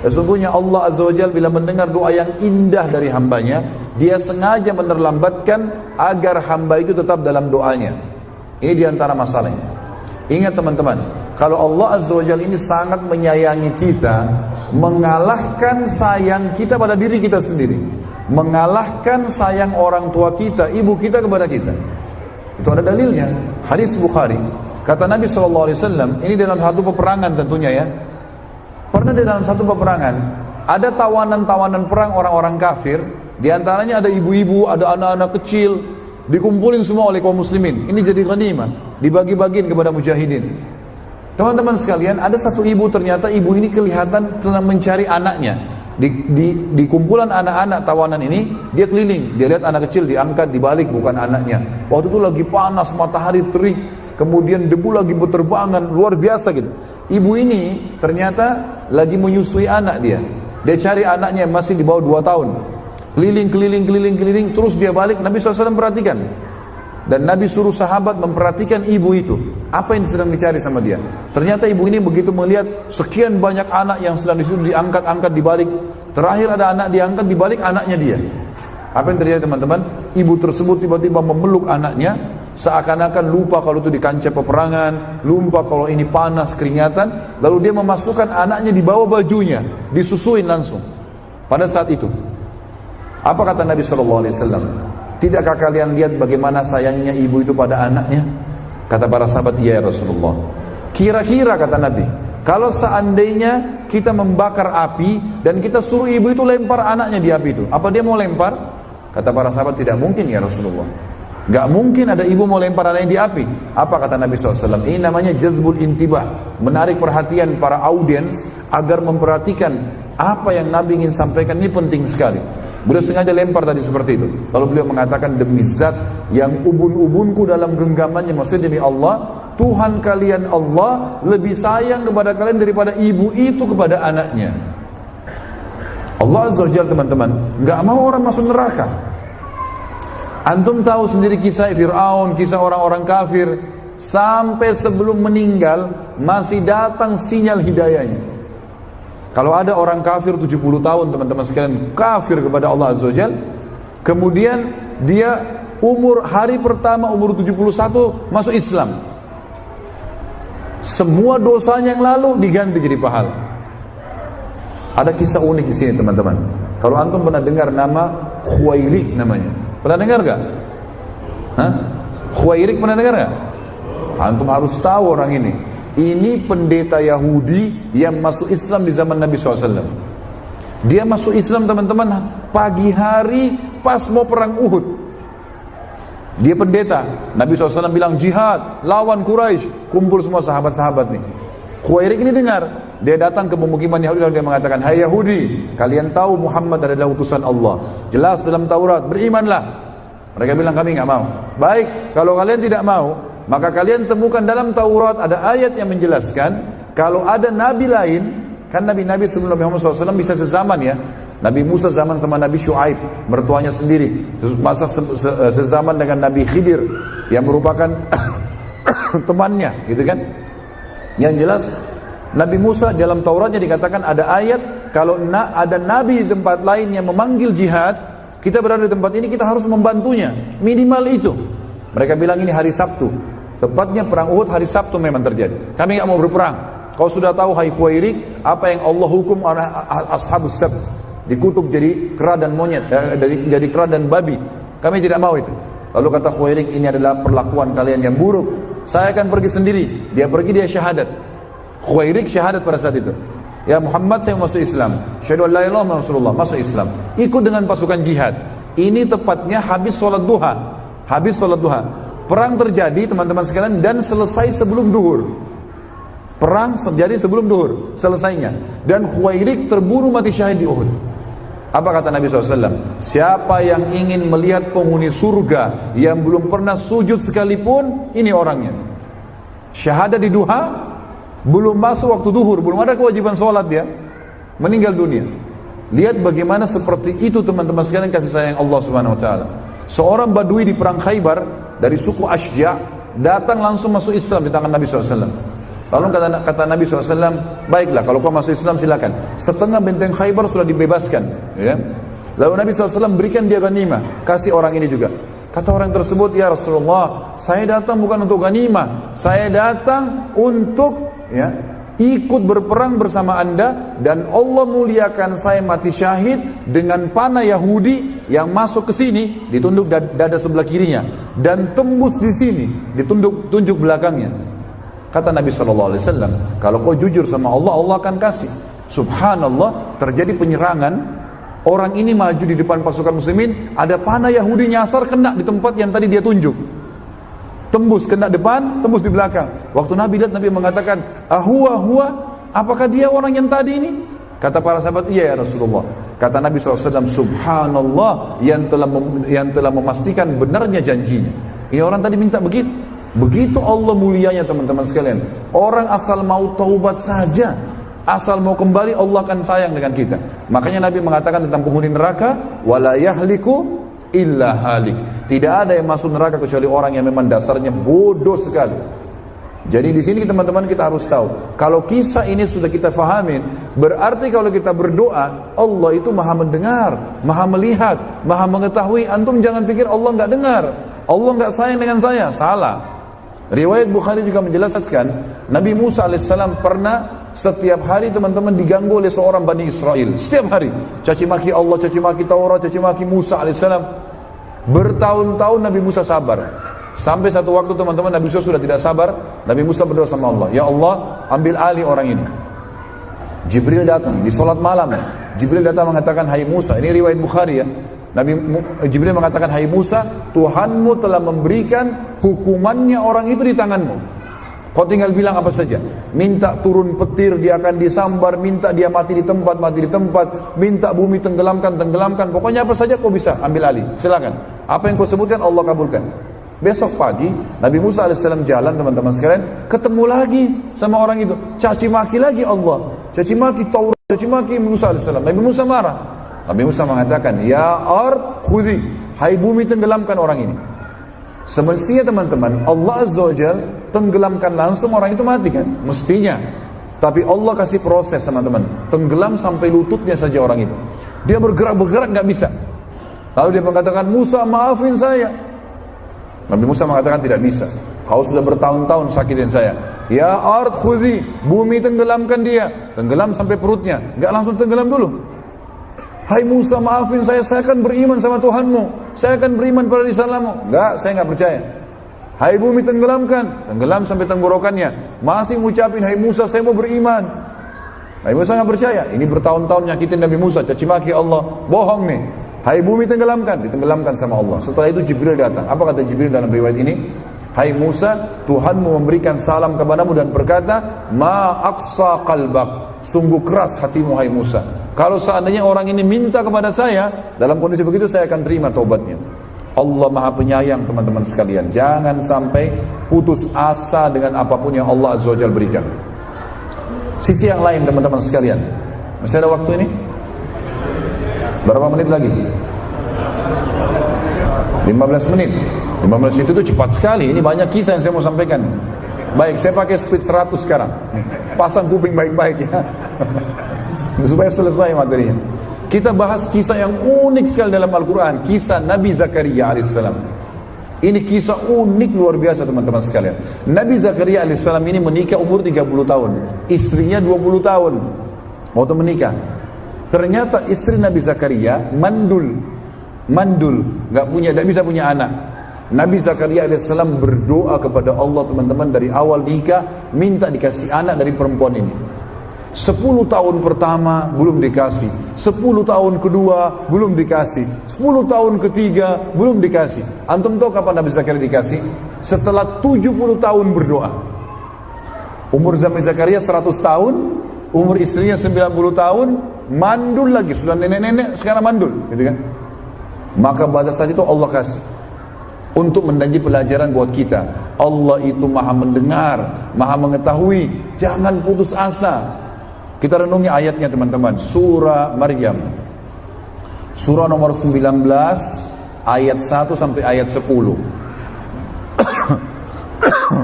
Sesungguhnya Allah Azza wa Jalla bila mendengar doa yang indah dari hambanya, dia sengaja menerlambatkan agar hamba itu tetap dalam doanya. Ini diantara masalahnya. Ingat teman-teman, kalau Allah Azza wa Jalla ini sangat menyayangi kita, mengalahkan sayang kita pada diri kita sendiri, mengalahkan sayang orang tua kita, ibu kita kepada kita. Itu ada dalilnya. Hadis Bukhari, kata Nabi SAW, ini dalam satu peperangan tentunya ya. Pernah di dalam satu peperangan, ada tawanan-tawanan perang orang-orang kafir, di antaranya ada ibu-ibu, ada anak-anak kecil, dikumpulin semua oleh kaum muslimin. Ini jadi ghanimah, dibagi-bagiin kepada mujahidin. Teman-teman sekalian, ada satu ibu, ternyata ibu ini kelihatan sedang mencari anaknya. Di kumpulan anak-anak tawanan ini, dia keliling, dia lihat anak kecil diangkat, dibalik, bukan anaknya. Waktu itu lagi panas, matahari terik, kemudian debu lagi berterbangan, luar biasa gitu. Ibu ini ternyata lagi menyusui anak dia. Dia cari anaknya yang masih di bawah 2 tahun. Keliling, terus dia balik, Nabi SAW perhatikan. Dan Nabi suruh sahabat memperhatikan ibu itu. Apa yang sedang dicari sama dia? Ternyata ibu ini begitu melihat sekian banyak anak yang sedang disuruh diangkat-angkat dibalik. Terakhir ada anak diangkat dibalik, anaknya dia. Apa yang terjadi teman-teman? Ibu tersebut tiba-tiba memeluk anaknya, seakan-akan lupa kalau itu di kancah peperangan, lupa kalau ini panas, keringatan. Lalu dia memasukkan anaknya di bawah bajunya, disusuin langsung. Pada saat itu, apa kata Nabi SAW? Tidakkah kalian lihat bagaimana sayangnya ibu itu pada anaknya? Kata para sahabat, iya ya Rasulullah. Kira-kira kata Nabi, kalau seandainya kita membakar api dan kita suruh ibu itu lempar anaknya di api itu, apa dia mau lempar? Kata para sahabat, tidak mungkin ya Rasulullah. Gak mungkin ada ibu mau lempar anaknya di api. Apa kata Nabi SAW? Ini namanya jazbul intibah, menarik perhatian para audiens agar memperhatikan apa yang Nabi ingin sampaikan. Ini penting sekali. Beliau sengaja lempar tadi seperti itu. Lalu beliau mengatakan, demi zat yang ubun-ubunku dalam genggamannya, maksudnya demi Allah, Tuhan kalian Allah lebih sayang kepada kalian daripada ibu itu kepada anaknya. Allah Azza wa Jalla teman-teman gak mau orang masuk neraka. Antum tahu sendiri kisah Fir'aun, kisah orang-orang kafir, sampai sebelum meninggal masih datang sinyal hidayahnya. Kalau ada orang kafir 70 tahun teman-teman sekalian, kafir kepada Allah Azza wa Jalla, kemudian dia hari pertama umur 71 masuk Islam, semua dosanya yang lalu diganti jadi pahala. Ada kisah unik di sini teman-teman. Kalau antum pernah dengar nama Khuwairik namanya, pernah dengar gak? Khuwairik pernah dengar gak? Antum harus tahu orang ini. Ini pendeta Yahudi yang masuk Islam di zaman Nabi SAW. Dia masuk Islam teman-teman pagi hari pas mau perang Uhud. Dia pendeta. Nabi SAW bilang jihad, lawan Quraisy. Kumpul semua sahabat-sahabat nih. Khuwairik ini dengar. Dia datang ke pemukiman Yahudi lalu dia mengatakan, hai Yahudi, kalian tahu Muhammad adalah utusan Allah. Jelas dalam Taurat, berimanlah. Mereka bilang kami nggak mau. Baik, kalau kalian tidak mau, maka kalian temukan dalam Taurat ada ayat yang menjelaskan kalau ada nabi lain, kan nabi-nabi sebelum Nabi Muhammad SAW bisa sezaman ya. Nabi Musa zaman sama Nabi Syuaib, mertuanya sendiri. Masa sezaman dengan Nabi Khidir yang merupakan temannya, gitu kan? Yang jelas Nabi Musa dalam Tauratnya dikatakan ada ayat kalau ada nabi di tempat lain yang memanggil jihad, kita berada di tempat ini kita harus membantunya, minimal itu. Mereka bilang ini hari Sabtu. Tepatnya perang Uhud hari Sabtu memang terjadi. Kami nggak mau berperang. Kau sudah tahu hai Khuwairik apa yang Allah hukum ashabus sabt, dikutuk jadi kera dan monyet, jadi kera dan babi. Kami tidak mau itu. Lalu kata Khuwairik, ini adalah perlakuan kalian yang buruk. Saya akan pergi sendiri. Dia pergi, dia syahadat. Khuwairik syahadat pada saat itu. Ya Muhammad, saya masuk Islam. Syahadu an la ilaha illallah Rasulullah, masuk Islam. Ikut dengan pasukan jihad. Ini tepatnya habis sholat duha. Habis sholat duha. Perang terjadi teman-teman sekalian dan selesai sebelum duhur. Perang terjadi sebelum duhur, selesainya. Dan Khuwairik terburu mati syahid di Uhud. Apa kata Nabi SAW? Siapa yang ingin melihat penghuni surga yang belum pernah sujud sekalipun, ini orangnya. Syahadat di duha, belum masuk waktu duhur, belum ada kewajiban sholat dia, meninggal dunia. Lihat bagaimana seperti itu teman-teman sekalian kasih sayang Allah Subhanahu Wa Taala. Seorang Badui di perang Khaybar dari suku Ashja datang langsung masuk Islam di tangan Nabi SAW. Lalu kata Nabi SAW, baiklah kalau kau masuk Islam silakan. Setengah benteng Khaybar sudah dibebaskan, ya. Lalu Nabi SAW berikan dia ghanimah, kasih orang ini juga. Kata orang tersebut, ya Rasulullah, saya datang bukan untuk ghanimah, saya datang untuk ikut berperang bersama anda, dan Allah muliakan saya mati syahid dengan panah Yahudi yang masuk ke sini, ditunduk dada sebelah kirinya, dan tembus di sini, tunjuk belakangnya. Kata Nabi SAW, kalau kau jujur sama Allah, Allah akan kasih. Subhanallah, terjadi penyerangan. Orang ini maju di depan pasukan muslimin, ada panah Yahudi nyasar, kena di tempat yang tadi dia tunjuk. Tembus, kena depan, tembus di belakang. Waktu Nabi lihat, Nabi mengatakan, huwa, apakah dia orang yang tadi ini? Kata para sahabat, iya ya Rasulullah. Kata Nabi SAW, subhanallah, yang telah memastikan benarnya janjinya. Ini orang tadi minta begitu. Begitu Allah mulianya teman-teman sekalian. Orang asal mau taubat saja, asal mau kembali, Allah akan sayang dengan kita. Makanya Nabi mengatakan tentang penghuni neraka, wala yahliku illa halik. Tidak ada yang masuk neraka kecuali orang yang memang dasarnya bodoh sekali. Jadi di sini teman-teman kita harus tahu, kalau kisah ini sudah kita fahamin, berarti kalau kita berdoa, Allah itu maha mendengar, maha melihat, maha mengetahui. Antum jangan pikir Allah nggak dengar, Allah nggak sayang dengan saya. Salah. Riwayat Bukhari juga menjelaskan, Nabi Musa alaihissalam pernah setiap hari teman-teman diganggu oleh seorang Bani Israel. Setiap hari caci maki Allah, caci maki Taurat, caci maki Musa alaihissalam. Bertahun-tahun Nabi Musa sabar. Sampai satu waktu teman-teman Nabi Musa sudah tidak sabar. Nabi Musa berdoa sama Allah, ya Allah, ambil alih orang ini. Jibril datang di sholat malam. Jibril datang mengatakan, hai Musa, ini riwayat Bukhari ya. Jibril mengatakan, hai Musa, Tuhanmu telah memberikan hukumannya orang itu di tanganmu. Kau tinggal bilang apa saja. Minta turun petir, dia akan disambar. Minta dia mati di tempat, mati di tempat. Minta bumi tenggelamkan, tenggelamkan. Pokoknya apa saja kau bisa ambil alih. Silakan. Apa yang kau sebutkan Allah kabulkan. Besok pagi Nabi Musa AS jalan teman-teman sekalian, ketemu lagi sama orang itu, caci maki lagi Allah, caci maki Taurat, caci maki Musa AS. Nabi Musa marah. Nabi Musa mengatakan, ya ard khudhi, hai bumi tenggelamkan orang ini. Semestinya teman-teman, Allah Azza wa Jal tenggelamkan langsung orang itu mati kan, mestinya. Tapi Allah kasih proses teman-teman, tenggelam sampai lututnya saja orang itu. Dia bergerak nggak bisa. Lalu dia mengatakan, Musa maafin saya. Nabi Musa mengatakan, tidak bisa, kau sudah bertahun-tahun sakitin saya. Ya ard khudhi, bumi tenggelamkan dia, tenggelam sampai perutnya, nggak langsung tenggelam dulu. Hai Musa maafin saya akan beriman sama Tuhanmu, saya akan beriman pada risalamu. Enggak, saya enggak percaya. Hai bumi tenggelamkan, tenggelam sampai tenggorokannya, masih mengucapin, hai Musa saya mau beriman. Nabi Musa enggak percaya. Ini bertahun-tahun nyakitin Nabi Musa, caci maki Allah, bohong nih. Hai bumi tenggelamkan, ditenggelamkan sama Allah. Setelah itu Jibril datang. Apa kata Jibril dalam riwayat ini? Hai Musa, Tuhanmu memberikan salam kepadamu dan berkata, ma aqsa qalbak, sungguh keras hatimu hai Musa. Kalau seandainya orang ini minta kepada saya, dalam kondisi begitu saya akan terima taubatnya. Allah Maha Penyayang teman-teman sekalian. Jangan sampai putus asa dengan apapun yang Allah Azza wa Jalla berikan. Sisi yang lain teman-teman sekalian. Masih ada waktu ini? Berapa menit lagi? 15 menit. 15 itu cepat sekali. Ini banyak kisah yang saya mau sampaikan. Baik, saya pakai speed 100 sekarang. Pasang kuping baik-baik ya. Supaya selesai materinya. Kita bahas kisah yang unik sekali dalam Al-Quran. Kisah Nabi Zakaria alaihissalam. Ini kisah unik luar biasa teman-teman sekalian. Nabi Zakaria alaihissalam ini menikah umur 30 tahun. Istrinya 20 tahun. Waktu menikah. Ternyata istri Nabi Zakaria mandul. Tidak bisa punya anak. Nabi Zakaria alaihissalam berdoa kepada Allah teman-teman dari awal nikah, minta dikasih anak dari perempuan ini. 10 tahun pertama belum dikasih, 10 tahun kedua belum dikasih, 10 tahun ketiga belum dikasih. Antum tahu kapan Nabi Zakaria dikasih? Setelah 70 tahun berdoa. Umur Nabi Zakaria 100 tahun, umur istrinya 90 tahun, mandul lagi, sudah nenek-nenek sekarang mandul, gitu kan? Maka pada saat itu Allah kasih untuk menjadi pelajaran buat kita. Allah itu Maha mendengar, Maha mengetahui. Jangan putus asa. Kita renungi ayatnya teman-teman. Surah Maryam. Surah nomor 19 ayat 1 sampai ayat 10.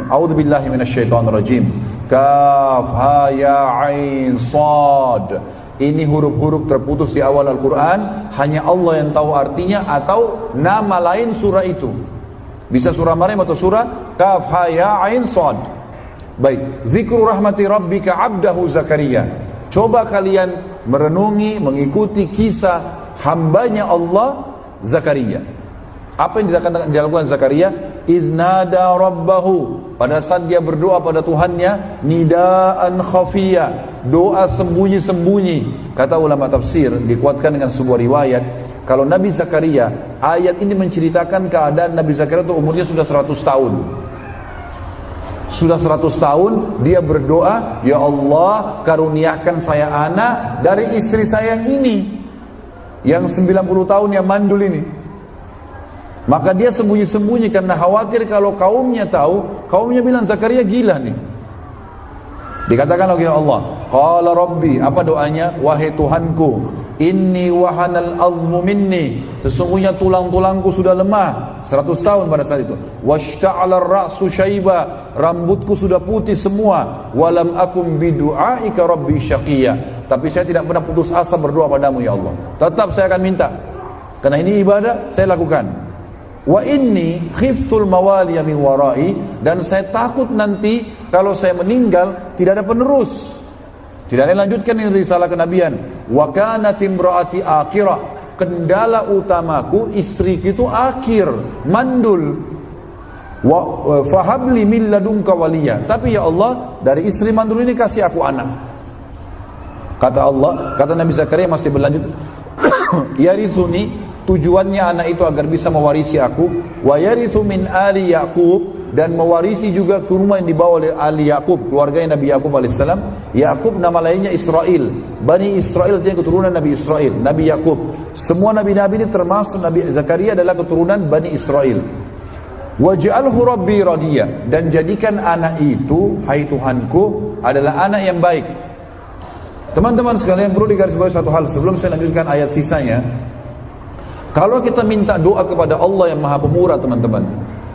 A'udzubillahi minasyaitonirrajim. Kaf, ha, ya, ain, sad. Ini huruf-huruf terputus di awal Al-Quran, hanya Allah yang tahu artinya atau nama lain surah itu. Bisa surah Maryam atau surah Kaf, ha, ya, ain, sad. Baik, zikru rahmati rabbika abdahu Zakaria. Coba kalian merenungi, mengikuti kisah hambanya Allah Zakaria. Apa yang dilakukan Zakaria? Idnada rabbahu, pada saat dia berdoa pada Tuhannya, nidaan khafiyya, doa sembunyi-sembunyi. Kata ulama tafsir, dikuatkan dengan sebuah riwayat, kalau Nabi Zakaria, ayat ini menceritakan keadaan Nabi Zakaria itu umurnya sudah 100 tahun. Sudah 100 tahun dia berdoa, ya Allah karuniakan saya anak dari istri saya yang ini, yang 90 tahun yang mandul ini. Maka dia sembunyi-sembunyi karena khawatir kalau kaumnya tahu, kaumnya bilang Zakaria gila nih. Dikatakan oleh Allah, qala rabbi, apa doanya? Wahai Tuhanku, inni wahanal azmu minni, sesungguhnya tulang-tulangku sudah lemah. 100 tahun pada saat itu. Washta'ala ar-ra'su syaiba, rambutku sudah putih semua. Walam akum bidu'aika rabbi syaqiyya, tapi saya tidak pernah putus asa berdoa padamu ya Allah. Tetap saya akan minta, karena ini ibadah saya lakukan. Wa inni khiftul mawaliya min warai, dan saya takut nanti kalau saya meninggal tidak ada penerus, tidak ada yang lanjutkan ini risalah kenabian. Wa kanat imraati akhirah, kendala utamaku istriku itu akhir, mandul. Wa fahabli min ladunka waliya, tapi ya Allah dari istri mandul ini kasih aku anak. Kata Allah, kata Nabi Zakaria masih berlanjut, yarithuni, tujuannya anak itu agar bisa mewarisi aku, wa yarithu min ali Yaqub, dan mewarisi juga kurma yang dibawa oleh ali Yaqub, keluarganya Nabi Yaqub alaihissalam. Yaqub nama lainnya Israel, Bani Israel itu keturunan Nabi Israel, Nabi Yaqub. Semua nabi-nabi ini termasuk Nabi Zakaria adalah keturunan Bani Israel. Waj'alhu rabbi radiyah, dan jadikan anak itu, hai Tuhanku, adalah anak yang baik. Teman-teman sekalian, perlu digarisbawahi satu hal sebelum saya lanjutkan ayat sisanya. Kalau kita minta doa kepada Allah yang Maha Pemurah, teman-teman,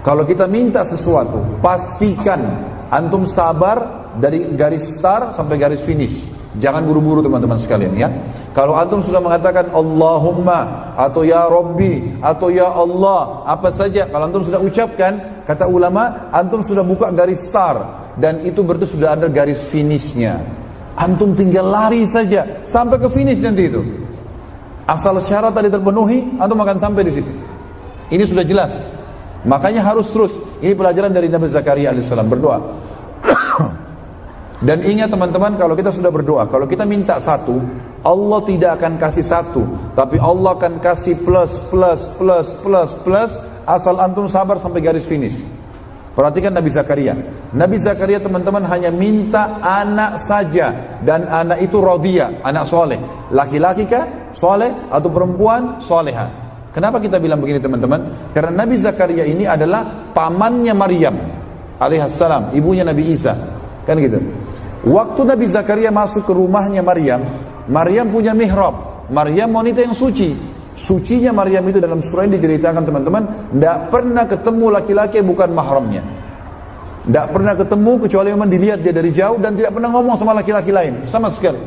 kalau kita minta sesuatu, pastikan antum sabar dari garis start sampai garis finish. Jangan buru-buru teman-teman sekalian ya. Kalau antum sudah mengatakan Allahumma atau ya Rabbi atau ya Allah, apa saja, kalau antum sudah ucapkan, kata ulama, antum sudah buka garis start, dan itu berarti sudah ada garis finishnya. Antum tinggal lari saja sampai ke finish nanti itu. Asal syarat tadi terpenuhi, antum akan sampai di situ. Ini sudah jelas. Makanya harus terus. Ini pelajaran dari Nabi Zakaria alaihissalam, berdoa. Dan ingat teman-teman, kalau kita sudah berdoa, kalau kita minta satu, Allah tidak akan kasih satu, tapi Allah akan kasih plus, asal antum sabar sampai garis finish. Perhatikan Nabi Zakaria. Nabi Zakaria teman-teman hanya minta anak saja, dan anak itu radiyah, anak soleh. Laki-laki kah? Soleh atau perempuan soleha. Kenapa kita bilang begini teman-teman? Karena Nabi Zakaria ini adalah pamannya Maryam alaihissalam, ibunya Nabi Isa, kan gitu. Waktu Nabi Zakaria masuk ke rumahnya Maryam, Maryam punya mihrab. Maryam wanita yang suci. Sucinya Maryam itu dalam surah ini diceritakan teman-teman, tidak pernah ketemu laki-laki yang bukan mahramnya. Tidak pernah ketemu kecuali memang dilihat dia dari jauh, dan tidak pernah ngomong sama laki-laki lain sama sekali.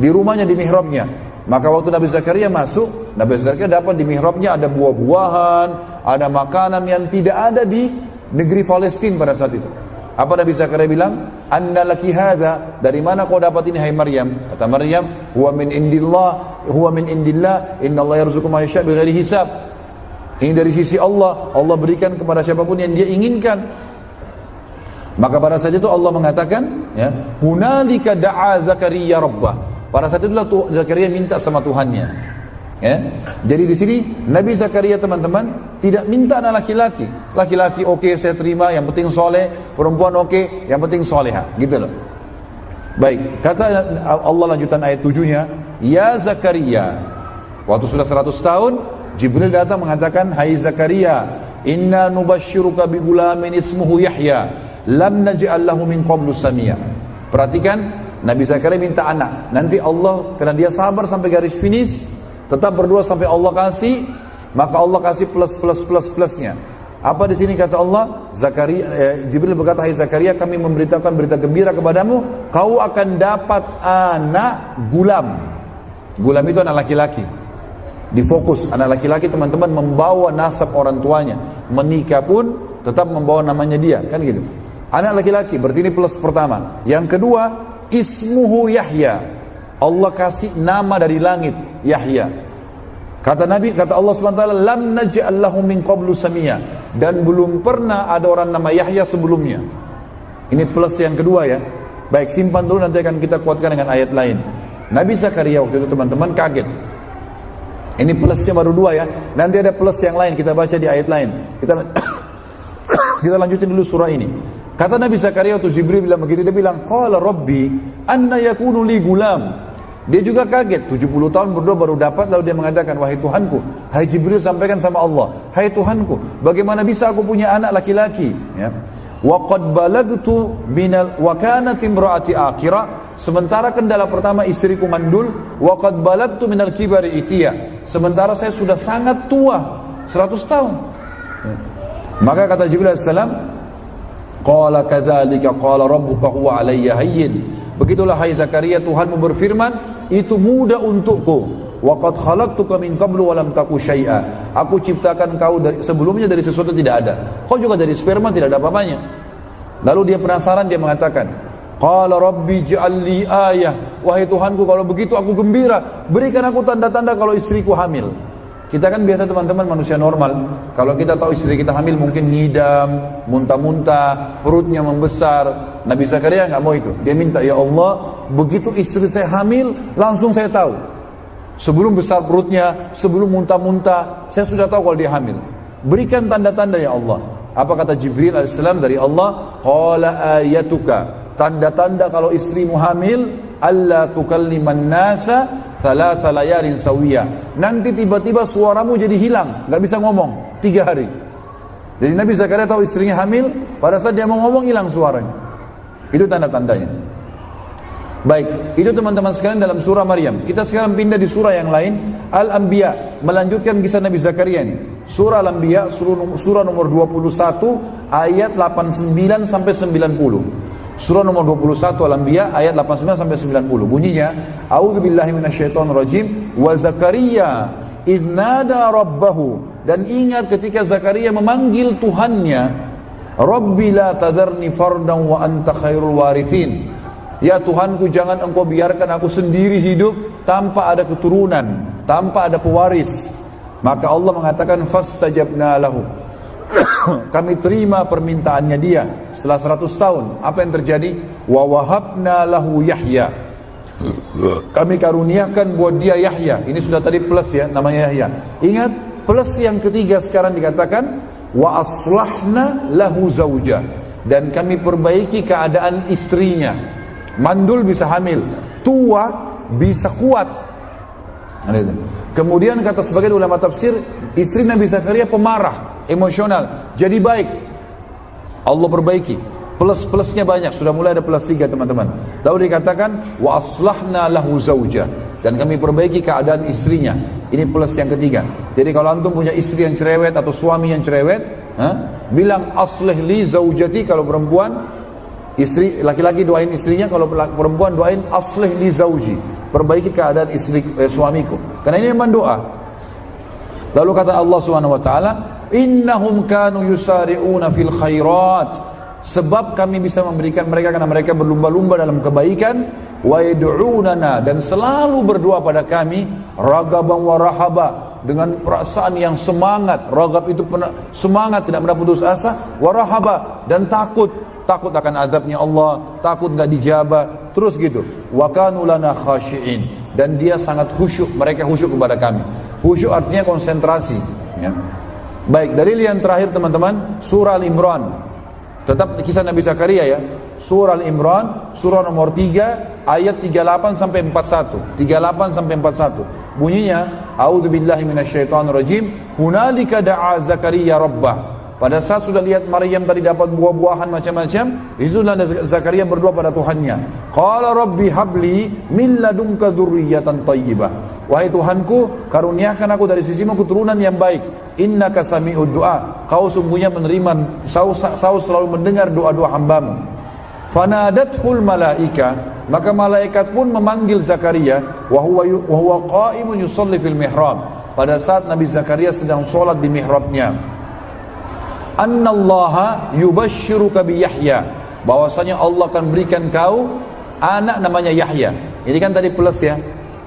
Di rumahnya, di mihrabnya. Maka waktu Nabi Zakaria masuk, Nabi Zakaria dapat di mihrabnya ada buah-buahan, ada makanan yang tidak ada di negeri Palestina pada saat itu. Apa Nabi Zakaria bilang? Anna laki hadza, dari mana kau dapat ini hai Maryam? Kata Maryam, huwa min indillah, innallaha yarzuqu man yasha' bighairi hisab. Ini dari sisi Allah, Allah berikan kepada siapapun yang dia inginkan. Maka pada saat itu Allah mengatakan, ya, hunalika da'a Zakaria rabbah. Pada saat itulah Zakaria minta sama Tuhannya. Ya. Jadi di sini Nabi Zakaria teman-teman tidak minta anak laki-laki. Laki-laki oke, saya terima, yang penting soleh. Perempuan oke, yang penting soleha. Gitu loh. Baik, kata Allah lanjutan ayat 7-nya, ya Zakaria. Waktu sudah 100 tahun, Jibril datang mengatakan, hai Zakaria, inna nubashiruka bi gulamin ismuhu Yahya, lam naj'al lahu min qablu samia. Perhatikan, Nabi Zakaria minta anak. Nanti Allah, karena dia sabar sampai garis finish, tetap berdoa sampai Allah kasih, maka Allah kasih plusnya. Apa di sini kata Allah? Jibril berkata, hai Zakaria, kami memberitakan berita gembira kepadamu, kau akan dapat anak gulam. Gulam itu anak laki-laki. Difokus, anak laki-laki teman-teman membawa nasab orang tuanya. Menikah pun tetap membawa namanya dia, kan gitu. Anak laki-laki, berarti ini plus pertama. Yang kedua, ismuhu Yahya. Allah kasih nama dari langit, Yahya. Kata Nabi, kata Allah SWT, lam naj'al lahu min qablu samia, dan belum pernah ada orang nama Yahya sebelumnya. Ini plus yang kedua ya. Baik, simpan dulu, nanti akan kita kuatkan dengan ayat lain. Nabi Zakaria waktu itu teman-teman kaget. Ini plusnya baru dua ya. Nanti ada plus yang lain, kita baca di ayat lain. Kita lanjutin dulu surah ini. Kata Nabi Zakaria waktu Jibril bilang begitu, dia bilang, qala rabbi anna yakunu li gulam. Dia juga kaget, 70 tahun berdoa baru dapat, lalu dia mengatakan, wahai Tuhanku, hai Jibril sampaikan sama Allah, hai Tuhanku, bagaimana bisa aku punya anak laki-laki? Ya. Wa qad balagtu minal wa kanat imraati akhira, sementara kendala pertama istriku mandul, wa qad balagtu minal kibari itiya, sementara saya sudah sangat tua, 100 tahun. Ya. Maka kata Jibril AS, qala kadzalika qala rabbuka huwa alayya hayyin. Begitulah hai Zakaria, Tuhanmu berfirman, itu mudah untukku. Wa qad khalaqtuka min qablu wa lam taku syai'a. Aku ciptakan kau sebelumnya dari sesuatu tidak ada. Kau juga dari sperma tidak ada apa-apanya. Lalu dia penasaran, dia mengatakan, qala rabbi ij'al li ayah. Wahai Tuhanku, kalau begitu aku gembira, berikan aku tanda-tanda kalau istriku hamil. Kita kan biasa teman-teman manusia normal, kalau kita tahu istri kita hamil mungkin ngidam, muntah-muntah, perutnya membesar. Nabi Zakaria nggak mau itu. Dia minta, ya Allah, begitu istri saya hamil, langsung saya tahu. Sebelum besar perutnya, sebelum muntah-muntah, saya sudah tahu kalau dia hamil. Berikan tanda-tanda ya Allah. Apa kata Jibril AS dari Allah? Qala ayatuka, tanda-tanda kalau istrimu hamil, alla tukalliman nasa thalatha layalin sawiyah. Nanti tiba-tiba suaramu jadi hilang, nggak bisa ngomong 3 hari. Jadi Nabi Zakaria tahu istrinya hamil, pada saat dia mau ngomong hilang suaranya. Itu tanda-tandanya. Baik, itu teman-teman sekalian dalam surah Maryam. Kita sekarang pindah di surah yang lain, Al-Anbiya, melanjutkan kisah Nabi Zakaria ini. Surah Al-Anbiya, surah nomor 21, ayat 89 sampai 90. Surah nomor 21 Al-Anbiya ayat 89 sampai 90. Bunyinya, A'udzubillahi minasyaitonirrajim, wa Zakaria idz nada rabbahu, dan ingat ketika Zakaria memanggil Tuhannya, Rabbi la tadharni fardan wa anta khairul warithin. Ya Tuhanku, jangan engkau biarkan aku sendiri hidup tanpa ada keturunan, tanpa ada pewaris. Maka Allah mengatakan fastajabna lahu. Kami terima permintaannya dia setelah 100 tahun. Apa yang terjadi? Wa wahabna lahu Yahya. Kami karuniakan buat dia Yahya. Ini sudah tadi plus ya, namanya Yahya. Ingat, plus yang ketiga sekarang dikatakan wa aslahna lahu zauja, dan kami perbaiki keadaan istrinya. Mandul bisa hamil, tua bisa kuat. Kemudian kata sebagian ulama tafsir, istri Nabi Zakaria pemarah, emosional, jadi baik. Allah perbaiki. Plus-plusnya banyak, sudah mulai ada plus 3 teman-teman. Lalu dikatakan wa aslahna lahu zauja, dan kami perbaiki keadaan istrinya. Ini plus yang ketiga. Jadi kalau antum punya istri yang cerewet atau suami yang cerewet, bilang aslih li zaujati. Kalau perempuan, istri laki-laki doain istrinya, kalau perempuan doain aslih li zauji, perbaiki keadaan istri suamiku. Karena ini memang doa. Lalu kata Allah Subhanahu wa taala, innahum kanu yusari'una fil khairat, sebab kami bisa memberikan mereka karena mereka berlumba-lumba dalam kebaikan, wa yad'unana, dan selalu berdoa pada kami, ragaban wa rahaba, dengan perasaan yang semangat. Ragab itu semangat, tidak pernah putus asa, wa rahaba, dan takut akan azabnya Allah, takut enggak dijabah, terus gitu. Wa kanu lana khashi'in, dan dia sangat khusyuk, mereka khusyuk kepada kami. Khusyuk artinya konsentrasi, ya. Baik, dalil yang terakhir teman-teman, surah Al-Imran. Tetap kisah Nabi Zakaria ya. Surah Al-Imran, surah nomor 3 ayat 38 sampai 41. 38 sampai 41. Bunyinya, A'udzubillahi minasyaitonirrajim, hunalika da'a Zakaria rabbah. Pada saat sudah lihat Maryam tadi dapat buah-buahan macam-macam, disitulah Zakaria berdoa pada Tuhannya. Qala rabbi habli min ladunka dzurriyyatan thayyibah. Wahai Tuhanku, karuniakan aku dari sisimu keturunan yang baik. Innaka sami'ud du'a. Kau sungguhnya menerima, kau selalu mendengar doa-doa hambamu. Fanadathul malaika, maka malaikat pun memanggil Zakaria, wa huwa qa'imun yusalli fil mihrab. Pada saat Nabi Zakaria sedang sholat di mihrabnya. Annallaha yubashshiruka bi Yahya, bahwasanya Allah akan berikan kau anak namanya Yahya. Ini kan tadi plus ya.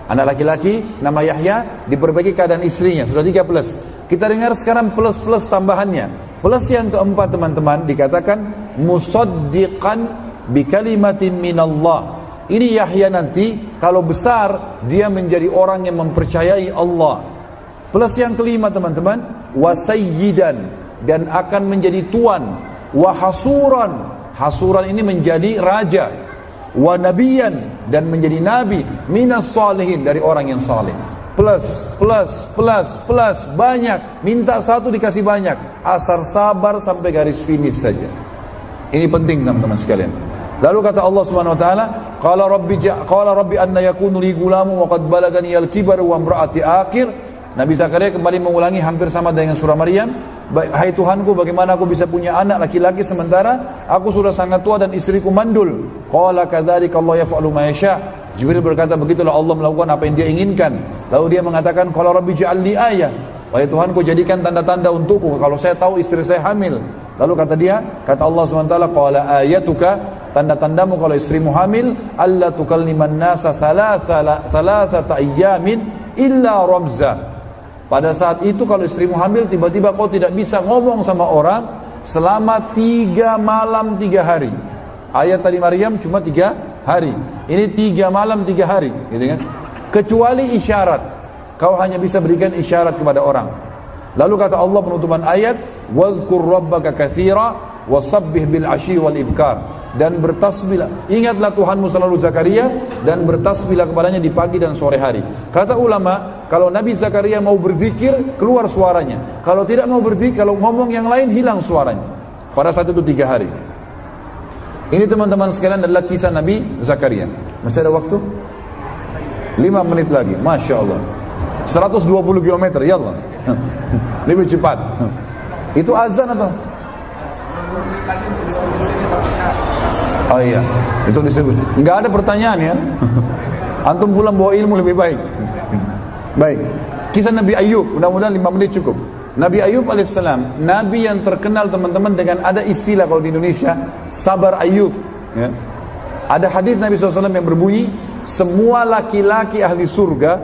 Anak laki-laki nama Yahya, diperbaiki keadaan istrinya, sudah 3 plus. Kita dengar sekarang plus-plus tambahannya. Plus yang keempat teman-teman, dikatakan musaddiqan bi kalimatin minallah. Ini Yahya nanti kalau besar dia menjadi orang yang mempercayai Allah. Plus yang kelima teman-teman, wasayyidan, dan akan menjadi tuan. Wahasuran, hasuran ini menjadi raja. Wa nabiyan, dan menjadi nabi. Minas salihin, dari orang yang saleh. Plus, banyak. Minta satu dikasih banyak. Asal sabar sampai garis finish saja. Ini penting teman-teman sekalian. Lalu kata Allah Subhanahu wa taala, qala rabbi anna yakunu li gulamu wa qad balagani al-kibar wa imraati akhir. Nabi Zakaria kembali mengulangi hampir sama dengan surah Maryam. Hai Tuhanku, bagaimana aku bisa punya anak laki-laki sementara aku sudah sangat tua dan istriku mandul. Qala kadzalika Allah yaf'alu ma yasha. Jibril berkata, begitulah Allah melakukan apa yang dia inginkan. Lalu dia mengatakan, qala rabbi ja'alni ayah. Wahai Tuhanku, jadikan tanda-tanda untukku kalau saya tahu istri saya hamil. Lalu kata dia, kata Allah SWT, qala ayatuka, tanda-tandamu kalau istrimu hamil, alla tukalliman nasa thalathata ayyamin illa ramza. Pada saat itu kalau istrimu hamil, tiba-tiba kau tidak bisa ngomong sama orang selama 3 malam 3 hari. Ayat tadi Maryam cuma 3 hari. Ini 3 malam 3 hari, gitu kan? Kecuali isyarat. Kau hanya bisa berikan isyarat kepada orang. Lalu kata Allah penutupan ayat, "Wadhkur rabbaka katsira wasabbih bil 'ashyi wal ibkar." Dan bertasbihlah, ingatlah Tuhanmu selalu Zakaria, dan bertasbihlah kepadanya di pagi dan sore hari. Kata ulama, kalau Nabi Zakaria mau berzikir, keluar suaranya. Kalau tidak mau berzikir, kalau ngomong yang lain, hilang suaranya. Pada saat itu 3 hari. Ini teman-teman sekalian adalah kisah Nabi Zakaria. Masih ada waktu? 5 menit lagi, Masya Allah. 120 km, ya Allah. Lebih cepat. Itu azan atau? Oh iya, itu disebut. Enggak ada pertanyaan ya. Antum pulang bawa ilmu lebih baik. Baik. Kisah Nabi Ayub, mudah-mudahan 5 menit cukup. Nabi Ayub alaihissalam, Nabi yang terkenal teman-teman dengan ada istilah kalau di Indonesia, sabar Ayub. Ya. Ada hadis Nabi SAW yang berbunyi, semua laki-laki ahli surga,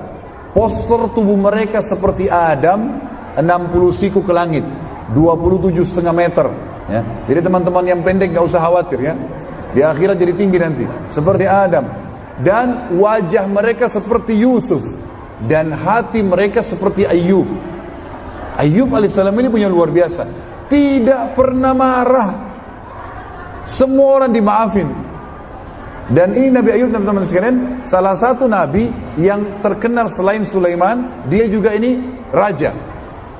postur tubuh mereka seperti Adam, 60 siku ke langit, 27,5 meter. Ya. Jadi teman-teman yang pendek gak usah khawatir ya. Di akhirat jadi tinggi nanti, seperti Adam. Dan wajah mereka seperti Yusuf, dan hati mereka seperti Ayub. Ayub alaihissalam ini punya luar biasa, tidak pernah marah, semua orang dimaafin. Dan ini Nabi Ayub teman-teman sekalian, salah satu nabi yang terkenal selain Sulaiman, dia juga ini raja.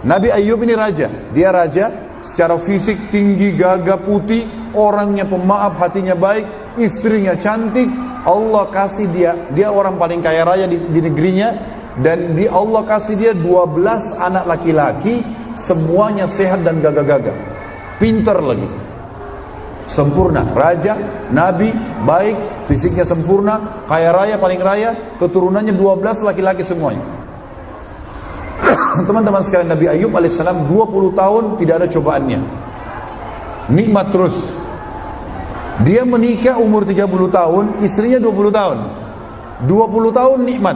Nabi Ayub ini raja, dia raja secara fisik tinggi, gagah, putih, orangnya pemaaf, hatinya baik, istrinya cantik. Allah kasih dia orang paling kaya raya di negerinya, dan Allah kasih dia 12 anak laki-laki, semuanya sehat dan gagah-gagah, pinter lagi, sempurna, raja, nabi, baik, fisiknya sempurna, kaya raya, paling raya, keturunannya 12 laki-laki semuanya. Teman-teman sekalian, Nabi Ayub alaihissalam 20 tahun tidak ada cobaannya, nikmat terus. Dia menikah umur 30 tahun, istrinya 20 tahun. 20 tahun nikmat.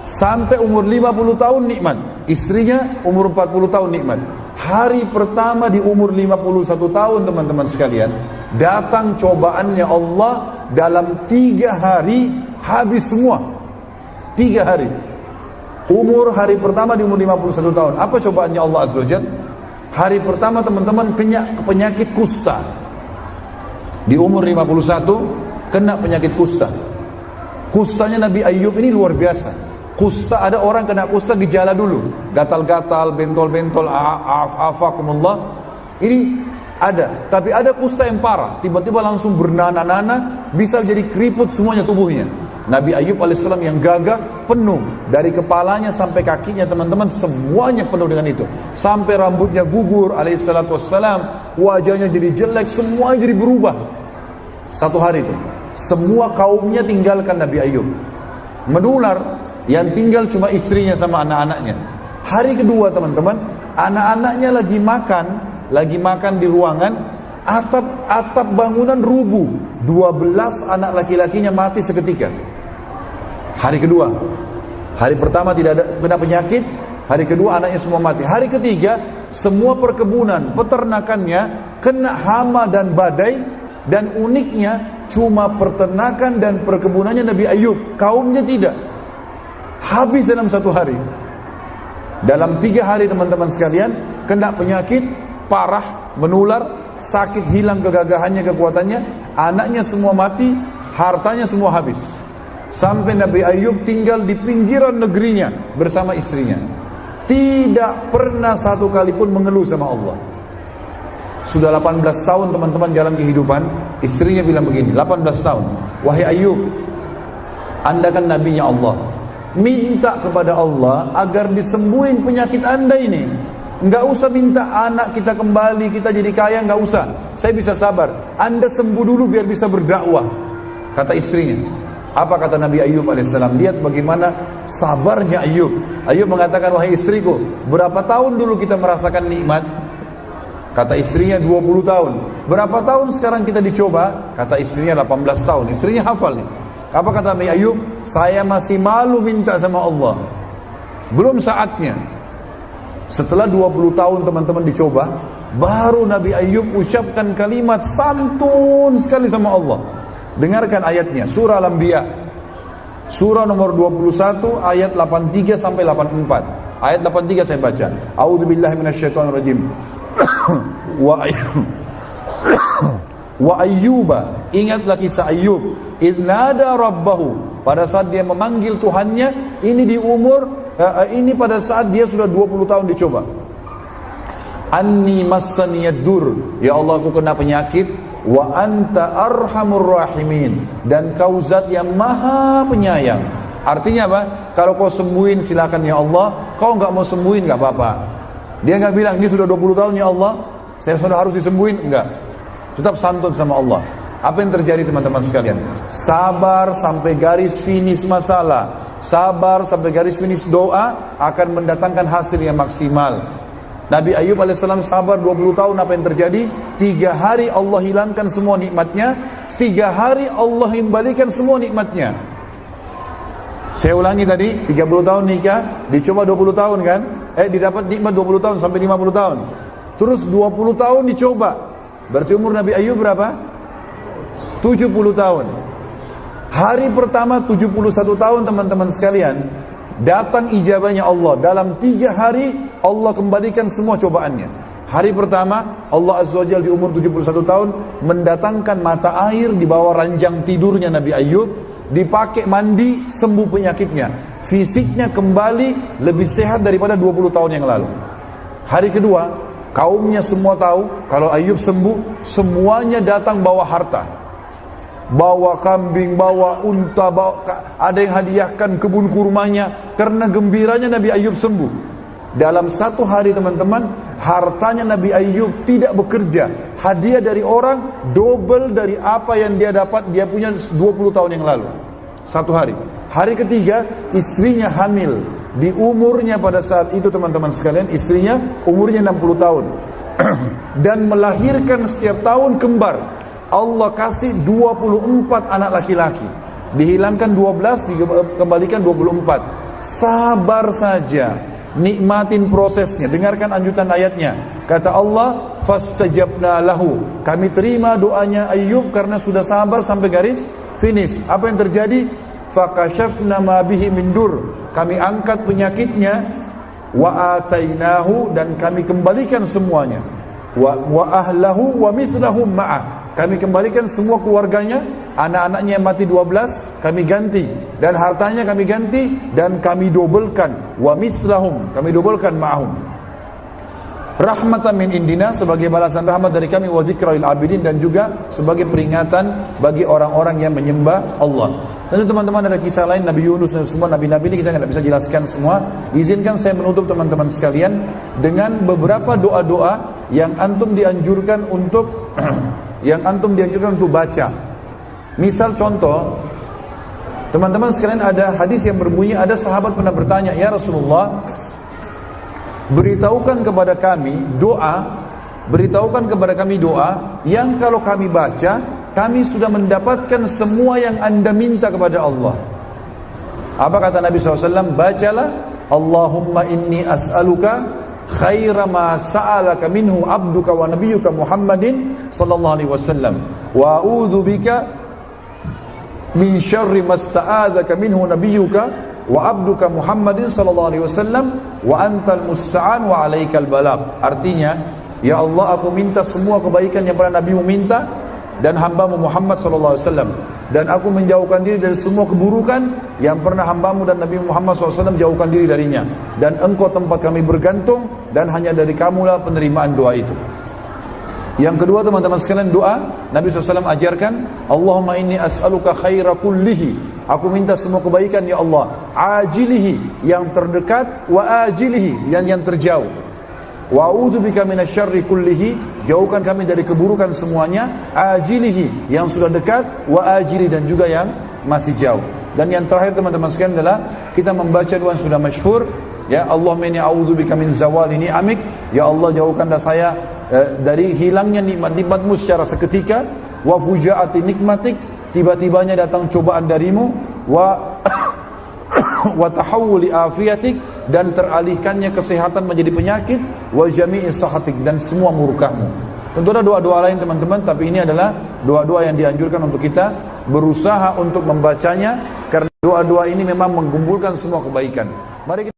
Sampai umur 50 tahun nikmat. Istrinya umur 40 tahun nikmat. Hari pertama di umur 51 tahun teman-teman sekalian, datang cobaannya Allah dalam 3 hari, habis semua. 3 hari. Hari pertama di umur 51 tahun. Apa cobaannya Allah Azza wa Jalla? Hari pertama teman-teman kena penyakit kusta. Di umur 51 kena penyakit kusta. Kustanya Nabi Ayub ini luar biasa. Kusta, ada orang kena kusta gejala dulu, gatal-gatal, bentol-bentol, afakumullah. Ini ada, tapi ada kusta yang parah, tiba-tiba langsung bernanah-nanah, bisa jadi keriput semuanya tubuhnya. Nabi Ayub alaihissalam yang gagah, penuh dari kepalanya sampai kakinya teman-teman, semuanya penuh dengan itu. Sampai rambutnya gugur alaihissalatu wassalam, wajahnya jadi jelek, semuanya jadi berubah. Satu hari itu semua kaumnya tinggalkan Nabi Ayub, menular. Yang tinggal cuma istrinya sama anak-anaknya. Hari kedua teman-teman, anak-anaknya lagi makan di ruangan, atap bangunan rubuh, 12 anak laki-lakinya mati seketika. Hari kedua. Hari pertama tidak ada kena penyakit, hari kedua anaknya semua mati. Hari ketiga semua perkebunan, peternakannya kena hama dan badai, dan uniknya cuma peternakan dan perkebunannya Nabi Ayub, kaumnya tidak. Habis dalam satu hari. Dalam 3 hari teman-teman sekalian, kena penyakit parah, menular, sakit, hilang kegagahannya, kekuatannya, anaknya semua mati, hartanya semua habis. Sampai Nabi Ayub tinggal di pinggiran negerinya bersama istrinya. Tidak pernah satu kali pun mengeluh sama Allah. Sudah 18 tahun teman-teman jalan kehidupan, istrinya bilang begini, 18 tahun, wahai Ayub, Anda kan nabinya Allah, minta kepada Allah agar disembuhin penyakit Anda ini. Enggak usah minta anak kita kembali, kita jadi kaya, enggak usah. Saya bisa sabar. Anda sembuh dulu biar bisa berdakwah, kata istrinya. Apa kata Nabi Ayub alaihissalam? Lihat bagaimana sabarnya Ayub. Ayub mengatakan, wahai istriku, berapa tahun dulu kita merasakan nikmat? Kata istrinya 20 tahun. Berapa tahun sekarang kita dicoba? Kata istrinya 18 tahun. Istrinya hafal nih. Apa kata Nabi Ayub? Saya masih malu minta sama Allah, belum saatnya. Setelah 20 tahun teman-teman dicoba, baru Nabi Ayub ucapkan kalimat santun sekali sama Allah. Dengarkan ayatnya, surah Al-Anbiya, surah nomor 21 ayat 83 sampai 84. Ayat 83 saya baca. A'udzubillahi minasyaitonirrajim. Wa ayyuba, ingatlah kisah Ayub, idnada rabbahu, pada saat dia memanggil Tuhannya. Ini di umur ini pada saat dia sudah 20 tahun dicoba. Anni massaniyad dur, ya Allah aku kena penyakit, wa anta arhamur rahimin, dan kau zat yang maha penyayang. Artinya apa? Kalau kau sembuhin silakan ya Allah, kau enggak mau sembuhin enggak apa-apa. Dia enggak bilang ini sudah 20 tahun ya Allah, saya sudah harus disembuhin, enggak. Tetap santun sama Allah. Apa yang terjadi teman-teman sekalian? Sabar sampai garis finish masalah, sabar sampai garis finish doa akan mendatangkan hasil yang maksimal. Nabi Ayub alaihissalam sabar 20 tahun. Apa yang terjadi? 3 hari Allah hilangkan semua nikmatnya, 3 hari Allah kembalikan semua nikmatnya. Saya ulangi tadi, 30 tahun nikah, dicoba 20 tahun kan? Didapat nikmat 20 tahun sampai 50 tahun. Terus 20 tahun dicoba. Berarti umur Nabi Ayub berapa? 70 tahun. Hari pertama 71 tahun teman-teman sekalian, datang ijabahnya Allah. Dalam 3 hari Allah kembalikan semua cobaannya. Hari pertama Allah Azza wa Jalla di umur 71 tahun mendatangkan mata air di bawah ranjang tidurnya Nabi Ayub, dipakai mandi, sembuh penyakitnya. Fisiknya kembali lebih sehat daripada 20 tahun yang lalu. Hari kedua, kaumnya semua tahu kalau Ayub sembuh, semuanya datang bawa harta, bawa kambing, bawa unta, ada yang hadiahkan kebun kurmanya karena gembiranya Nabi Ayub sembuh. Dalam 1 hari teman-teman, hartanya Nabi Ayub tidak bekerja, hadiah dari orang double dari apa yang dia dapat dia punya 20 tahun yang lalu. 1 hari. Hari ketiga istrinya hamil. Di umurnya pada saat itu teman-teman sekalian, istrinya umurnya 60 tahun dan melahirkan setiap tahun kembar. Allah kasih 24 anak laki-laki, dihilangkan 12, dikembalikan 24. Sabar saja, nikmatin prosesnya. Dengarkan lanjutan ayatnya. Kata Allah, fastajabna lahu, kami terima doanya Ayub karena sudah sabar sampai garis finish. Apa yang terjadi? Fakashafna ma bihi min dur, kami angkat penyakitnya, wa atainahu, dan kami kembalikan semuanya, wa ahlahu wa mithlahum ma'ah, kami kembalikan semua keluarganya, anak-anaknya yang mati 12 kami ganti, dan hartanya kami ganti, dan kami dobelkan, wa mithlahum, kami dobelkan ma'ahum, rahmatan min indina, sebagai balasan rahmat dari kami, wa dzikra lil abidin, dan juga sebagai peringatan bagi orang-orang yang menyembah Allah. Tentu teman-teman ada kisah lain Nabi Yunus dan semua nabi-nabi ini kita nggak bisa jelaskan semua. Izinkan saya menutup teman-teman sekalian dengan beberapa doa-doa yang antum dianjurkan untuk baca. Misal contoh, teman-teman sekalian, ada hadis yang berbunyi, ada sahabat pernah bertanya, ya Rasulullah, beritahukan kepada kami doa yang kalau kami baca, kami sudah mendapatkan semua yang Anda minta kepada Allah. Apa kata Nabi SAW? Bacalah, Allahumma inni as'aluka khaira ma sa'alaka minhu abduka wa nabiyyuka Muhammadin sallallahu alaihi wasallam wa a'udzu bika min syarri ma sta'adzaka minhu nabiyyuka wa abduka Muhammadin sallallahu alaihi wasallam wa antal musta'an wa alaikal balagh. Artinya, ya Allah, aku minta semua kebaikan yang pernah Nabi minta dan hambamu Muhammad sallallahu alaihi wasallam, dan aku menjauhkan diri dari semua keburukan yang pernah hambamu dan Nabi Muhammad SAW jauhkan diri darinya, dan engkau tempat kami bergantung, dan hanya dari kamulah penerimaan doa itu. Yang kedua teman-teman sekalian, doa Nabi SAW ajarkan, Allahumma inni as'aluka khaira kullihi, aku minta semua kebaikan ya Allah, ajilihi, yang terdekat, wa ajilihi, yang terjauh, wa a'udzubika minasyarri kullihi, jauhkan kami dari keburukan semuanya, ajilihi, yang sudah dekat, wa ajili, dan juga yang masih jauh. Dan yang terakhir teman-teman sekalian adalah kita membaca doa yang sudah masyhur, ya Allahumma inni a'udzubika min zawali ni'amik, ya Allah jauhkanlah saya dari hilangnya nikmat-nikmatmu secara seketika, wa fujaati nikmatik, tiba-tibanya datang cobaan darimu, wa tahawuli afiatik, dan teralihkannya kesehatan menjadi penyakit, wa jami'i sahatik, dan semua murkahmu. Tentu ada doa-doa lain teman-teman, tapi ini adalah doa-doa yang dianjurkan untuk kita berusaha untuk membacanya, karena doa-doa ini memang mengumpulkan semua kebaikan. Mari kita